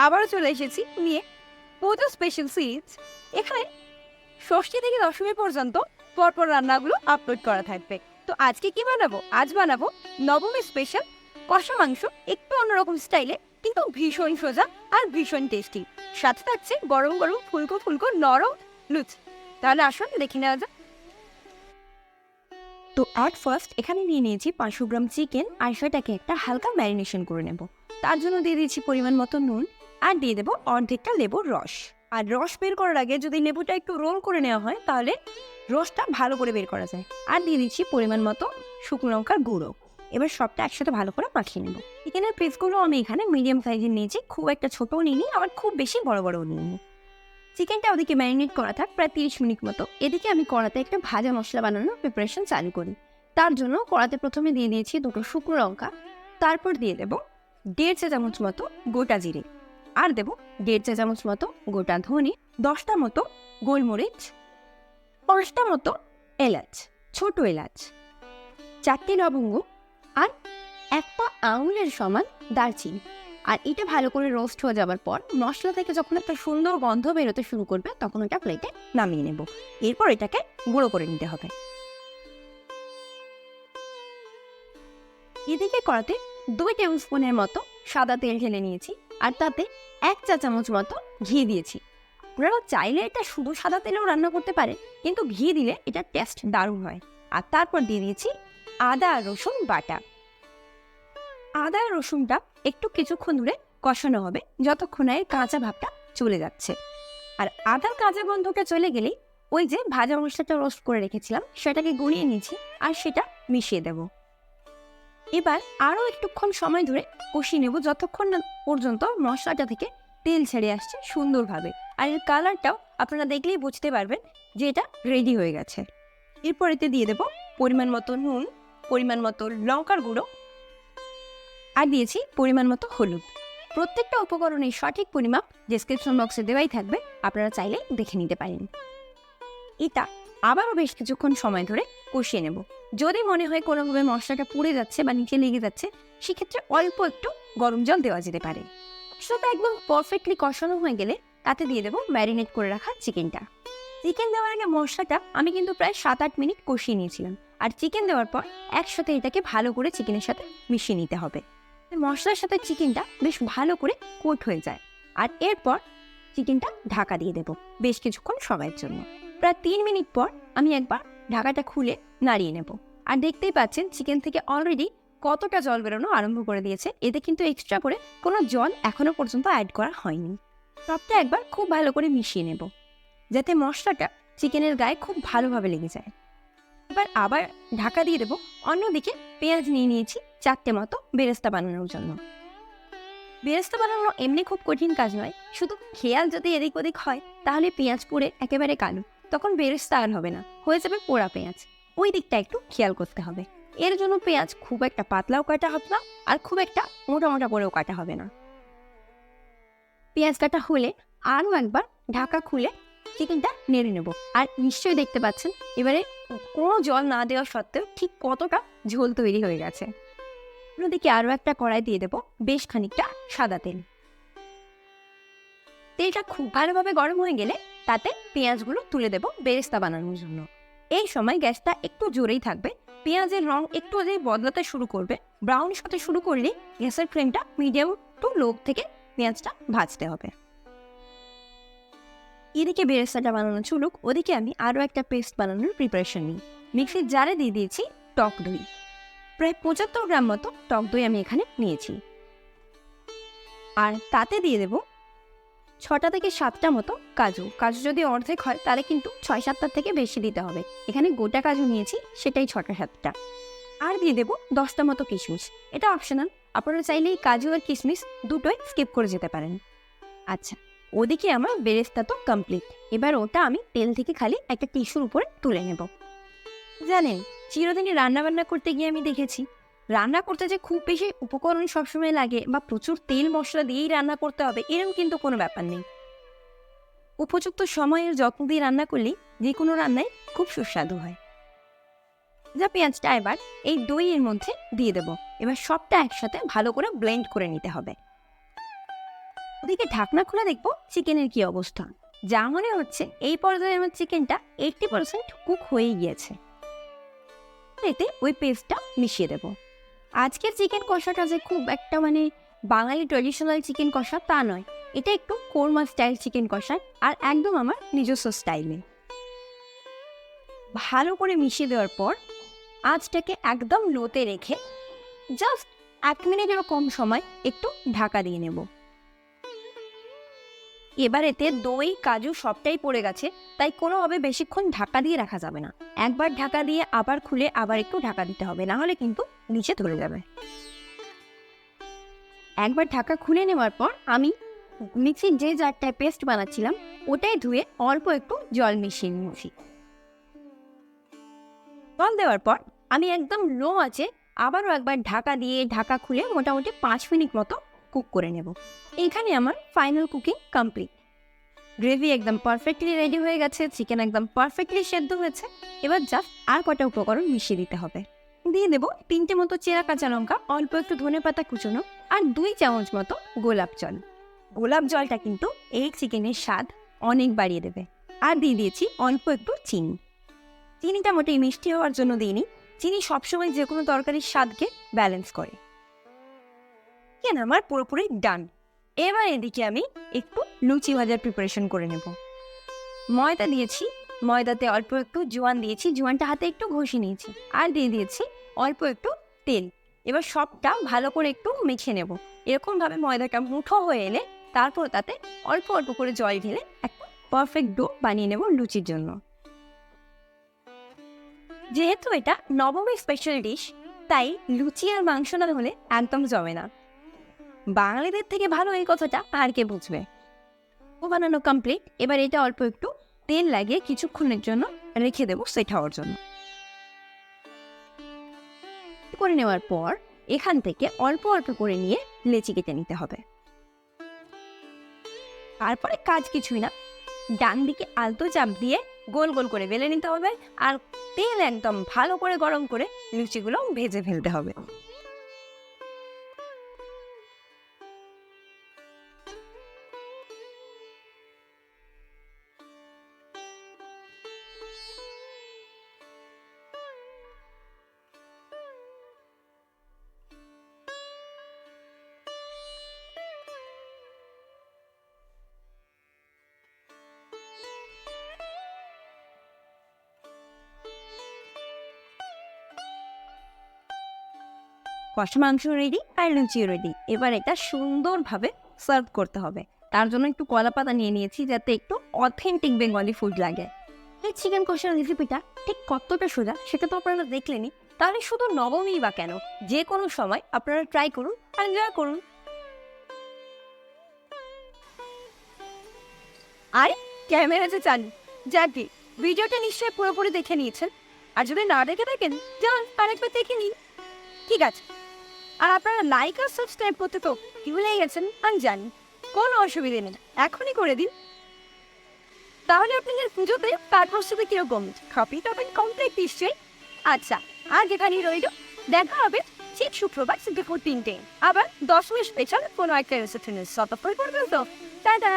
আবারও চলে এসেছি নিয়ে পুজো স্পেশাল সিরিজ। এখানে ষষ্ঠী থেকে দশমী পর্যন্ত পরপর রান্নাগুলো আপলোড করা থাকবে। তো আজকে কি বানাবো? আজ বানাবো নবমী স্পেশাল কষা মাংস, একটু অন্যরকম স্টাইলে, কিন্তু ভীষণ সোজা আর ভীষণ টেস্টি। সাথে থাকছে গরম গরম ফুলকো ফুলকো নরম লুচি। তাহলে আসুন দেখে নেওয়া যাক। তো অ্যাট ফার্স্ট এখানে নিয়ে নিয়েছি 500 গ্রাম চিকেন, আর সেটাকে একটা হালকা ম্যারিনেশন করে নেব। তার জন্য দিয়ে দিয়েছি পরিমাণ মতো নুন, আর দিয়ে দেবো অর্ধেকটা লেবুর রস। আর রস বের করার আগে যদি লেবুটা একটু রোল করে নেওয়া হয় তাহলে রসটা ভালো করে বের করা যায়। আর দিয়ে দিচ্ছি পরিমাণ মতো শুকনো লঙ্কার গুঁড়ো। এবার সবটা একসাথে ভালো করে মাখিয়ে নেব। চিকেনের পিসগুলো আমি এখানে মিডিয়াম সাইজের নিয়েছি, খুব একটা ছোটও নিইনি আবার খুব বেশি বড় বড়ও নিইনি। চিকেনটা ওদিকে ম্যারিনেট করা থাক প্রায় 30 মিনিট মতো। এদিকে আমি কড়াতে একটা ভাজা মশলা বানানোর প্রিপারেশন চালু করি। তার জন্য কড়াতে প্রথমে দিয়ে দিয়েছি 2টো শুকনো লঙ্কা, তারপর দিয়ে দেবো 1.5 চা চামচ মতো গোটা জিরে, আর দেবো 1.5 চা চামচ মতো গোটা ধনে, 10টা মতো গোলমরিচ, 5টা মতো এলাচ, ছোট এলাচ, 4টে লবঙ্গ, আর একটা আঙুলের সমান দারচিনি। আর এটা ভালো করে রোস্ট হয়ে যাওয়ার পর মশলা থেকে যখন একটা সুন্দর গন্ধ বেরোতে শুরু করবে তখন ওটা প্লেটে নামিয়ে নেব। এরপর এটাকে গুঁড়ো করে নিতে হবে। এদিকে কড়াতে 2 টেবিল স্পুনের মতো সাদা তেল ঢেলে নিয়েছি, আর তাতে 1 চা চামচ মতো ঘি দিয়েছি। আপনারা চাইলে এটা শুধু সাদা তেলেও রান্না করতে পারে, কিন্তু ঘি দিলে এটা টেস্ট দারুণ হয়। আর তারপর দিয়ে দিয়েছি আদা আর রসুন বাটা। আদা আর রসুনটা একটু কিছুক্ষণ ধরে কষানো হবে যতক্ষণ এর কাঁচা ভাবটা চলে যাচ্ছে। আর আদার কাঁচা গন্ধটা চলে গেলেই ওই যে ভাজা মশলাটা রোস্ট করে রেখেছিলাম সেটাকে গুঁড়িয়ে নিয়েছি, আর সেটা মিশিয়ে দেব। এবার আরও একটুক্ষণ সময় ধরে কষিয়ে নেব যতক্ষণ না পর্যন্ত মশলাটা থেকে তেল ছেড়ে আসছে সুন্দরভাবে। আর এর কালারটাও আপনারা দেখলেই বুঝতে পারবেন যে এটা রেডি হয়ে গেছে। এরপর এতে দিয়ে দেব পরিমাণ মতো নুন, পরিমাণ মতো লঙ্কার গুঁড়ো, আর দিয়েছি পরিমাণ মতো হলুদ। প্রত্যেকটা উপকরণের সঠিক পরিমাপ ডেসক্রিপশন বক্সে দেওয়াই থাকবে, আপনারা চাইলে দেখে নিতে পারেন। এটা আবারও বেশ কিছুক্ষণ সময় ধরে কষিয়ে নেব। যদি মনে হয় কোনোভাবে মশলাটা পুড়ে যাচ্ছে বা নিচে লেগে যাচ্ছে, সেক্ষেত্রে অল্প একটু গরম জল দেওয়া যেতে পারে। মশলাটা একদম পারফেক্টলি কষানো হয়ে গেলে তাতে দিয়ে দেবো ম্যারিনেট করে রাখা চিকেনটা। চিকেন দেওয়ার আগে মশলাটা আমি কিন্তু প্রায় 7-8 মিনিট কষিয়ে নিয়েছিলাম, আর চিকেন দেওয়ার পর একসাথে এটাকে ভালো করে চিকেনের সাথে মিশিয়ে নিতে হবে। মশলার সাথে চিকেনটা বেশ ভালো করে কোট হয়ে যায়। আর এরপর চিকেনটা ঢাকা দিয়ে দেবো বেশ কিছুক্ষণ সময়ের জন্য। প্রায় 3 মিনিট পর আমি একবার ঢাকাটা খুলে নাড়িয়ে নেব। আর দেখতেই পাচ্ছেন চিকেন থেকে অলরেডি কতটা জল বেরোনো আরম্ভ করে দিয়েছে। এতে কিন্তু এক্সট্রা করে কোনো জল এখনো পর্যন্ত অ্যাড করা হয়নি। সবটা একবার খুব ভালো করে মিশিয়ে নেব যাতে মশলাটা চিকেনের গায়ে খুব ভালোভাবে লেগে যায়। এবার আবার ঢাকা দিয়ে দেবো। অন্যদিকে পেঁয়াজ নিয়ে নিয়েছি 4টে মতো বেরেস্তা বানানোর জন্য। বেরেস্তা বানানো এমনি খুব কঠিন কাজ নয়, শুধু খেয়াল যদি এদিক ওদিক হয় তাহলে পেঁয়াজ পুড়ে একেবারে কালো, তখন বেরেস্তা আর হবে না, হয়ে যাবে পোড়া পেঁয়াজ। ওই দিকটা একটু খেয়াল করতে হবে। এর জন্য পেঁয়াজ খুব একটা পাতলাও কাটা হবে না, আর খুব একটা মোটা মোটা করেও কাটা হবে না। পেঁয়াজ কাটা হলে আরও একবার ঢাকা খুলে চিকেনটা নেড়ে নেব। আর নিশ্চয়ই দেখতে পাচ্ছেন এবারে কোনো জল না দেওয়া সত্ত্বেও ঠিক কতটা ঝোল তৈরি হয়ে গেছে। অন্যদিকে আরও একটা কড়াই দিয়ে দেবো বেশ খানিকটা সাদা তেল। তেলটা খুব ভালোভাবে গরম হয়ে গেলে তাতে পেঁয়াজগুলো তুলে দেবো বেরেস্তা বানানোর জন্য। এই সময় গ্যাসটা একটু জোরেই থাকবে। পেঁয়াজের রং একটু যদি বদলাতে শুরু করবে, ব্রাউনিশ হতে শুরু করলে গ্যাসের ফ্লেমটা মিডিয়াম টু লো থেকে পেঁয়াজটা ভাজতে হবে। এদিকে বেরেস্তাটা বানানো চলুক, ওদিকে আমি আরও একটা পেস্ট বানানোর প্রিপারেশন নিই। মিক্সির জারে দিয়ে দিয়েছি টক দই। প্রায় 75 গ্রাম মতো টক দই আমি এখানে নিয়েছি। আর তাতে দিয়ে দেব 6টা থেকে 7টা মতো কাজু। কাজু যদি অর্ধেক হয় তাহলে কিন্তু 6-7টার থেকে বেশি দিতে হবে। এখানে গোটা কাজু নিয়েছি, সেটাই 6-7টা। আর দিয়ে দেবো 10টা মতো কিশমিশ। এটা অপশনাল, আপনারা চাইলে এই কাজু আর কিশমিশ দুটোই স্কিপ করে যেতে পারেন। আচ্ছা, ওদিকে আমার বেরেস্তা তো কমপ্লিট। এবার ওটা আমি তেল থেকে খালি একটা টিস্যুর উপরে তুলে নেব। জানেন, চিরদিনই রান্নাবান্না করতে গিয়ে আমি দেখেছি রান্না করতে যে খুব বেশি উপকরণ সবসময় লাগে বা প্রচুর তেল মশলা দিয়েই রান্না করতে হবে এরকম কিন্তু কোনো ব্যাপার নেই। উপযুক্ত সময়ের যত্ন দিয়ে রান্না করলেই যে কোনো রান্নায় খুব সুস্বাদু হয়। যা পেঁয়াজটা এবার এই দইয়ের মধ্যে দিয়ে দেব। এবার সবটা একসাথে ভালো করে ব্লেন্ড করে নিতে হবে। ওদিকে ঢাকনা খুলে দেখবো চিকেনের কি অবস্থা। যা মনে হচ্ছে এই পর্যায়ে আমার চিকেনটা 80% কুক হয়ে গিয়েছে। এতে ওই পেস্টটা মিশিয়ে দেব। আজকের চিকেন কষাটা যে খুব একটা বাঙালি ট্র্যাডিশনাল চিকেন কষা তা নয়, এটা একটু কোরমা স্টাইল চিকেন কষা, আর একদম আমার নিজস্ব স্টাইলে। ভালো করে মিশিয়ে দেওয়ার পর আঁচটাকে একদম লোতে রেখে জাস্ট 1 মিনিটেরও কম সময় একটু ঢাকা দিয়ে নেব। এবার এতে দই কাজু সবটাই পড়ে গেছে, তাই কোনোভাবে বেশিক্ষণ ঢাকা দিয়ে রাখা যাবে না। একবার ঢাকা দিয়ে আবার খুলে আবার একটু ঢাকা দিতে হবে, না হলে কিন্তু নিচে ধরে যাবে। একবার ঢাকা খুলে নেওয়ার পর আমি মিক্সির যে জারটায় পেস্ট বানাচ্ছিলাম ওটাই ধুয়ে অল্প একটু জল মিশিয়ে নিয়েছি। জল দেওয়ার পর আমি একদম লো আঁচে আবারও একবার ঢাকা দিয়ে ঢাকা খুলে মোটামুটি 5 মিনিট মতো কুক করে নেব। এখানে আমার ফাইনাল কুকিং কমপ্লিট। গ্রেভি একদম পারফেক্টলি রেডি হয়ে গেছে, চিকেন একদম পারফেক্টলি সেদ্ধ হয়েছে। এবার জাস্ট আর কটা উপকরণ মিশিয়ে দিতে হবে। দিয়ে দেবো 3টে মতো চেরা কাঁচা লঙ্কা, অল্প একটু ধনেপাতা কুচোনো, আর 2 চামচ মতো গোলাপ জল। গোলাপ জলটা কিন্তু এই চিকেনের স্বাদ অনেক বাড়িয়ে দেবে। আর দিয়ে দিয়েছি অল্প একটু চিনি। চিনিটা মোটেই মিষ্টি হওয়ার জন্য দিইনি, চিনি সবসময় যে কোনো তরকারির স্বাদকে ব্যালেন্স করে। কেন আমার পুরোপুরি ডান। এবার এদিকে আমি একটু লুচি ভাজার প্রিপারেশন করে নেব। ময়দা দিয়েছি, ময়দাতে অল্প একটু জোয়ান দিয়েছি, জোয়ানটা হাতে একটু ঘষে নিয়েছি, আর দিয়ে দিয়েছি অল্প একটু তেল। এবার সবটা ভালো করে একটু মেখে নেব। এরকমভাবে ময়দাটা মুঠো হয়ে এলে তারপর তাতে অল্প অল্প করে জল ঢেলে একটা পারফেক্ট ডো বানিয়ে নেব লুচির জন্য। যেহেতু এটা নবমীর স্পেশাল ডিশ, তাই লুচি আর মাংস না হলে একদম জমে না। বাঙালিদের থেকে ভালো এই কথাটা আর কে বুঝবে। ও বানানো কমপ্লিট। এবার এটা অল্প একটু তেল লাগিয়ে কিছুক্ষণের জন্য রেখে দেবো সেট হওয়ার জন্য। করে নেওয়ার পর এখান থেকে অল্প অল্প করে নিয়ে লেচি কেটে নিতে হবে। তারপরে কাজ কিছুই না, ডান দিকে আলতো চাপ দিয়ে গোল গোল করে বেলে নিতে হবে, আর তেল একদম ভালো করে গরম করে লুচিগুলো ভেজে ফেলতে হবে। কষা মাংস রেডি আর লুচিও রেডি। এবার এটা সুন্দরভাবে সার্ভ করতে হবে। তার জন্য একটু কলা পাতা নিয়ে নিয়েছি, যাতে একটু অথেন্টিক বেঙ্গলি ফুড লাগে। এই চিকেন কষার রেসিপিটা ঠিক কতটা সোজা সেটা তো আপনারা দেখলেনই। তাহলে শুধু নবমী বা কেন, যে কোনো সময় আপনারা ট্রাই করুন আর এনজয় করুন। আর ক্যামেরাতে চালু। যাকে ভিডিওটা নিশ্চয়ই পুরোপুরি দেখে নিয়েছেন, আর যদি না দেখে থাকেন যান আরেকবার দেখে নিন। ঠিক আছে, আর আপনারা লাইক আর সাবস্ক্রাইব করতে তো ভুলেই গেছেন, আমি জানি, কোনো অসুবিধে নেই, এখনই করে দিন। তাহলে আপনাদের পুজোতে তার প্রস্তুতি কিরকম, খাপি টাপিং কমপ্লিট নিশ্চয়ই। আচ্ছা, আর যেখানেই রইল, দেখা হবে ঠিক শুক্রবার দুপুর 3টে আবার 10 মিনিট স্পেশাল কোনো একটা রেসিপি নিয়ে। ততক্ষণ পর্যন্ত টাটা।